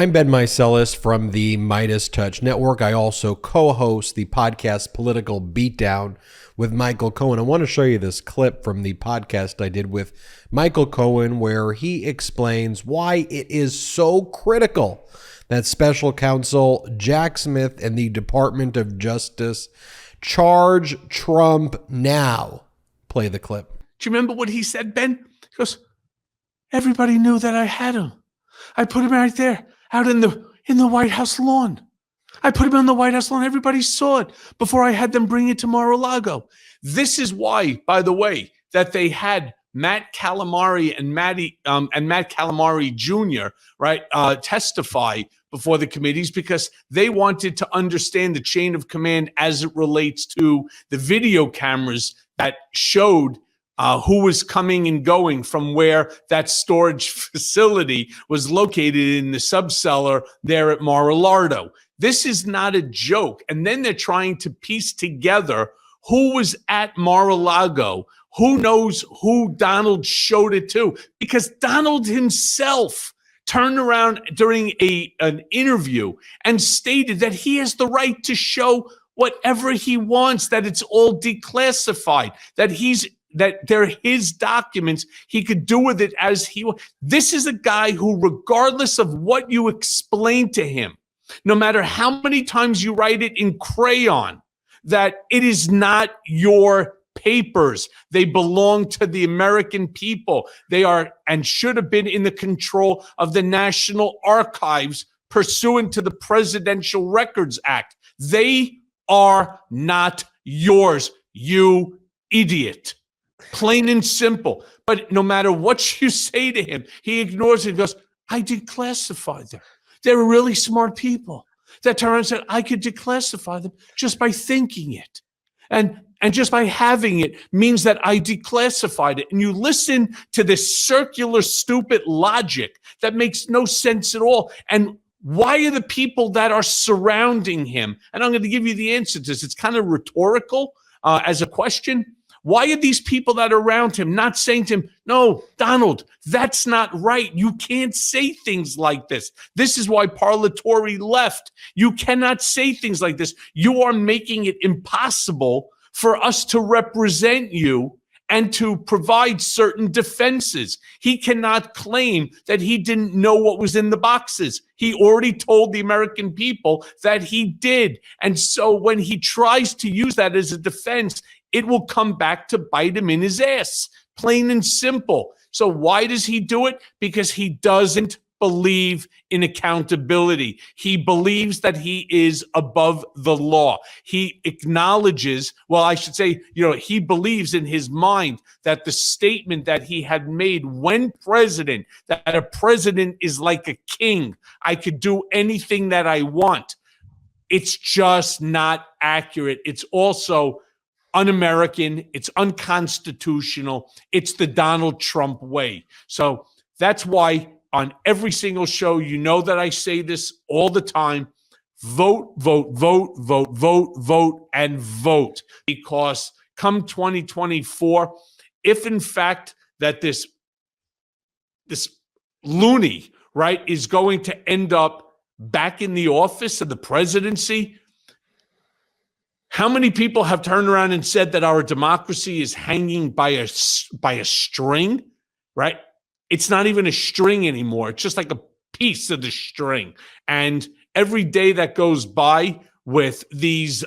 I'm Ben Meiselas from the MeidasTouch Network. I also co-host the podcast Political Beatdown with Michael Cohen. I want to show you this clip from the podcast I did with Michael Cohen where he explains why it is so critical that Special Counsel Jack Smith and the Department of Justice charge Trump now. Play the clip. Do you remember what he said, Ben? He goes, everybody knew that I had him. I put him right there, out in the White House lawn. I put him on the White House lawn. Everybody saw it before I had them bring it to Mar-a-Lago. This is why, by the way, that they had Matt Calamari and Matt Calamari Jr. Testify before the committees, because they wanted to understand the chain of command as it relates to the video cameras that showed who was coming and going from where that storage facility was located in the subcellar there at Mar-a-Lago. This is not a joke. And then they're trying to piece together who was at Mar-a-Lago. Who knows who Donald showed it to? Because Donald himself turned around during an interview and stated that he has the right to show whatever he wants, that it's all declassified, that they're his documents. He could do with it as he wants. This is a guy who, regardless of what you explain to him, no matter how many times you write it in crayon, that it is not your papers. They belong to the American people. They are and should have been in the control of the National Archives pursuant to the Presidential Records Act. They are not yours, you idiot. Plain and simple. But no matter what you say to him, he ignores it and goes, I declassified them. They're really smart people that turned around and said, I could declassify them just by thinking it. And just by having it means that I declassified it. And you listen to this circular, stupid logic that makes no sense at all. And why are the people that are surrounding him? And I'm going to give you the answer to this. It's kind of rhetorical as a question. Why are these people that are around him not saying to him, no, Donald, that's not right. You can't say things like this. This is why Parlatore left. You cannot say things like this. You are making it impossible for us to represent you and to provide certain defenses. He cannot claim that he didn't know what was in the boxes. He already told the American people that he did. And so when he tries to use that as a defense, it will come back to bite him in his ass, plain and simple. So why does he do it? Because he doesn't believe in accountability. He believes that he is above the law. He acknowledges, well, I should say, he believes in his mind that the statement that he had made when president, that a president is like a king. I could do anything that I want. It's just not accurate. It's also un-American. It's unconstitutional. It's the Donald Trump way. So that's why on every single show, you know that I say this all the time: vote, vote, vote, vote, vote, vote, and vote. Because come 2024, if in fact that this loony, right, is going to end up back in the office of the presidency, how many people have turned around and said that our democracy is hanging by a string, right? It's not even a string anymore. It's just like a piece of the string. And every day that goes by with these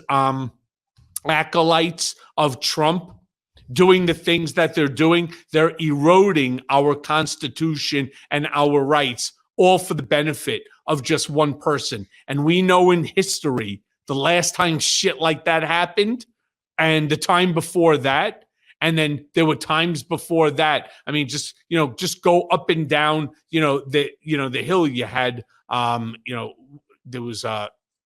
acolytes of Trump doing the things that they're doing, they're eroding our Constitution and our rights, all for the benefit of just one person. And we know in history, the last time shit like that happened, and the time before that, and then there were times before that. I mean, just go up and down, the hill. You had, there was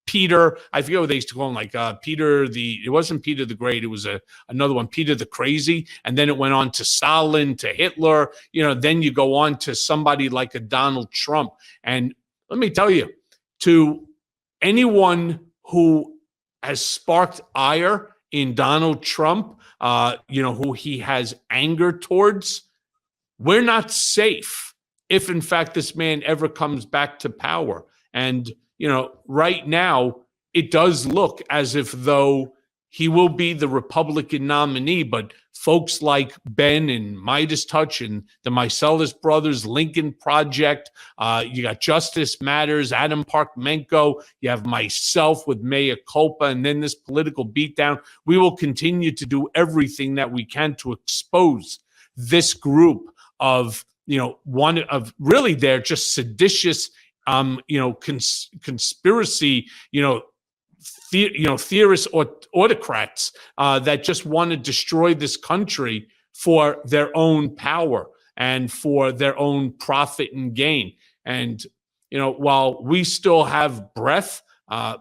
Peter. I forget what they used to call him, like Peter it wasn't Peter the Great. It was another one, Peter the Crazy. And then it went on to Stalin, to Hitler. Then you go on to somebody like a Donald Trump. And let me tell you, to anyone who has sparked ire in Donald Trump, who he has anger towards, we're not safe if in fact this man ever comes back to power. And, right now, it does look as if though he will be the Republican nominee, but folks like Ben and MeidasTouch and the Meiselas brothers, Lincoln Project, you got Justice Matters, Adam Parkmenko, you have myself with Mea Culpa, and then this Political Beatdown. We will continue to do everything that we can to expose this group of, one of really they're just seditious, conspiracy, theorists or autocrats that just want to destroy this country for their own power and for their own profit and gain. And, while we still have breath,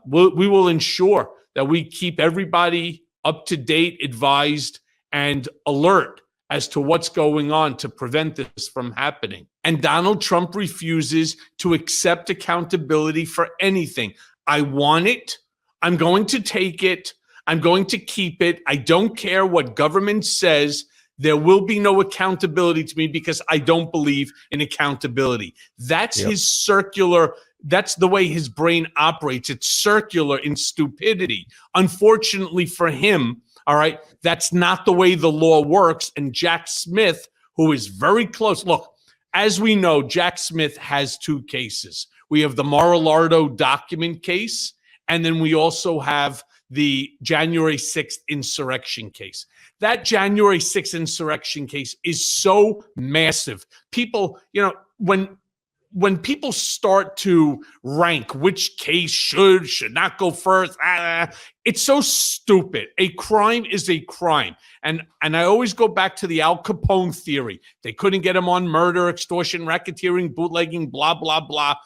we will ensure that we keep everybody up to date, advised, and alert as to what's going on to prevent this from happening. And Donald Trump refuses to accept accountability for anything. I want it. I'm going to take it. I'm going to keep it. I don't care what government says. There will be no accountability to me because I don't believe in accountability. That's his circular. That's the way his brain operates. It's circular in stupidity. Unfortunately for him, all right, that's not the way the law works. And Jack Smith, who is very close. Look, as we know, Jack Smith has two cases. We have the Mar-a-Lago document case, and then we also have the January 6th insurrection case. That January 6th insurrection case is so massive. People, when people start to rank which case should not go first, it's so stupid. A crime is a crime. And I always go back to the Al Capone theory. They couldn't get him on murder, extortion, racketeering, bootlegging, blah, blah, blah.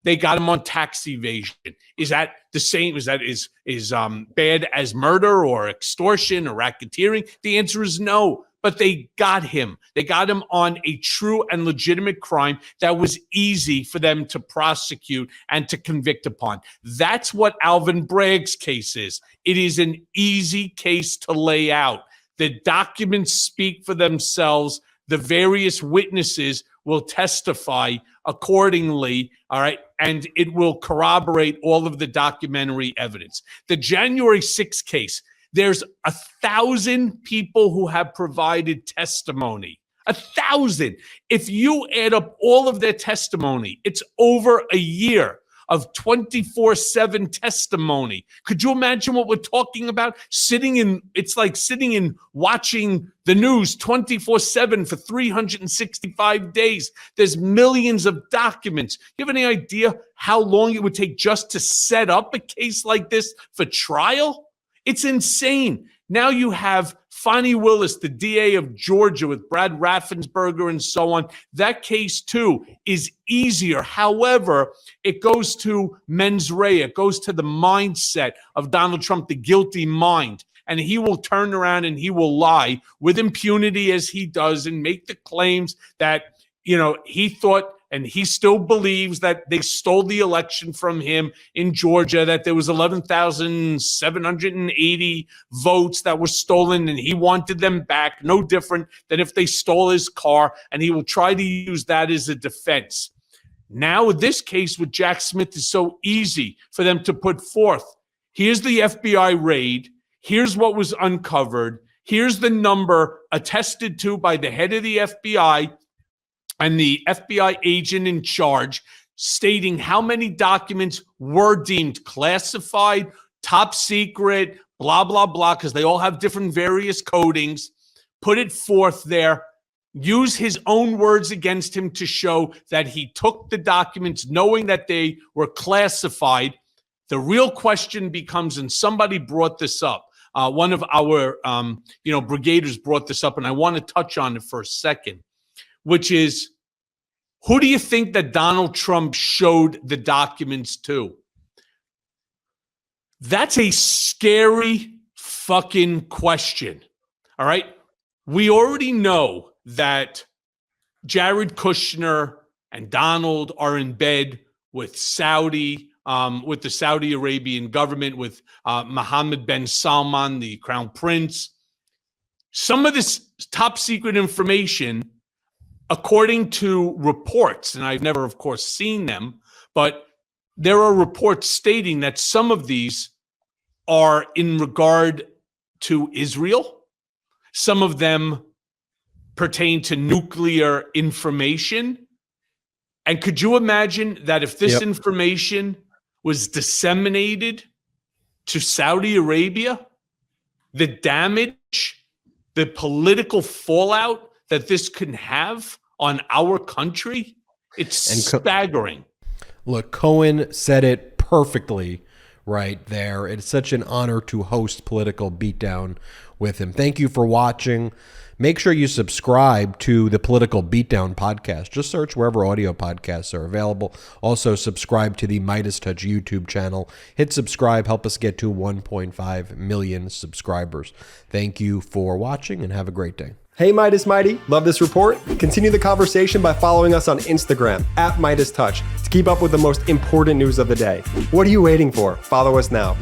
They got him on tax evasion. Is that the same? Is that bad as murder or extortion or racketeering? The answer is no. But they got him. They got him on a true and legitimate crime that was easy for them to prosecute and to convict upon. That's what Alvin Bragg's case is. It is an easy case to lay out. The documents speak for themselves. The various witnesses will testify accordingly, all right, and it will corroborate all of the documentary evidence. The January 6th case, there's 1,000 people who have provided testimony. 1,000. If you add up all of their testimony, it's over a year of 24/7 testimony. Could you imagine what we're talking about? It's like sitting and watching the news 24/7 for 365 days. There's millions of documents. You have any idea how long it would take just to set up a case like this for trial? It's insane. Now you have Fani Willis, the DA of Georgia, with Brad Raffensperger and so on. That case, too, is easier. However, it goes to mens rea. It goes to the mindset of Donald Trump, the guilty mind. And he will turn around and he will lie with impunity as he does and make the claims that, he thought and he still believes that they stole the election from him in Georgia, that there was 11,780 votes that were stolen and he wanted them back, no different than if they stole his car, and he will try to use that as a defense. Now, this case with Jack Smith is so easy for them to put forth. Here's the FBI raid. Here's what was uncovered. Here's the number attested to by the head of the FBI and the FBI agent in charge, stating how many documents were deemed classified, top secret, blah, blah, blah, because they all have different various codings. Put it forth there. Use his own words against him to show that he took the documents knowing that they were classified. The real question becomes, and somebody brought this up, one of our brigaders brought this up, and I want to touch on it for a second, which is, who do you think that Donald Trump showed the documents to? That's a scary fucking question. All right? We already know that Jared Kushner and Donald are in bed with the Saudi Arabian government, with Mohammed bin Salman, the crown prince. Some of this top secret information, according to reports, and I've never, of course, seen them, but there are reports stating that some of these are in regard to Israel. Some of them pertain to nuclear information. And could you imagine that if this information was disseminated to Saudi Arabia, the damage, the political fallout that this can have on our country? It's staggering. Look, Cohen said it perfectly right there. It's such an honor to host Political Beatdown with him. Thank you for watching. Make sure you subscribe to the Political Beatdown podcast. Just search wherever audio podcasts are available. Also, subscribe to the MeidasTouch YouTube channel. Hit subscribe. Help us get to 1.5 million subscribers. Thank you for watching and have a great day. Hey Meidas Mighty, love this report? Continue the conversation by following us on Instagram @MeidasTouch to keep up with the most important news of the day. What are you waiting for? Follow us now.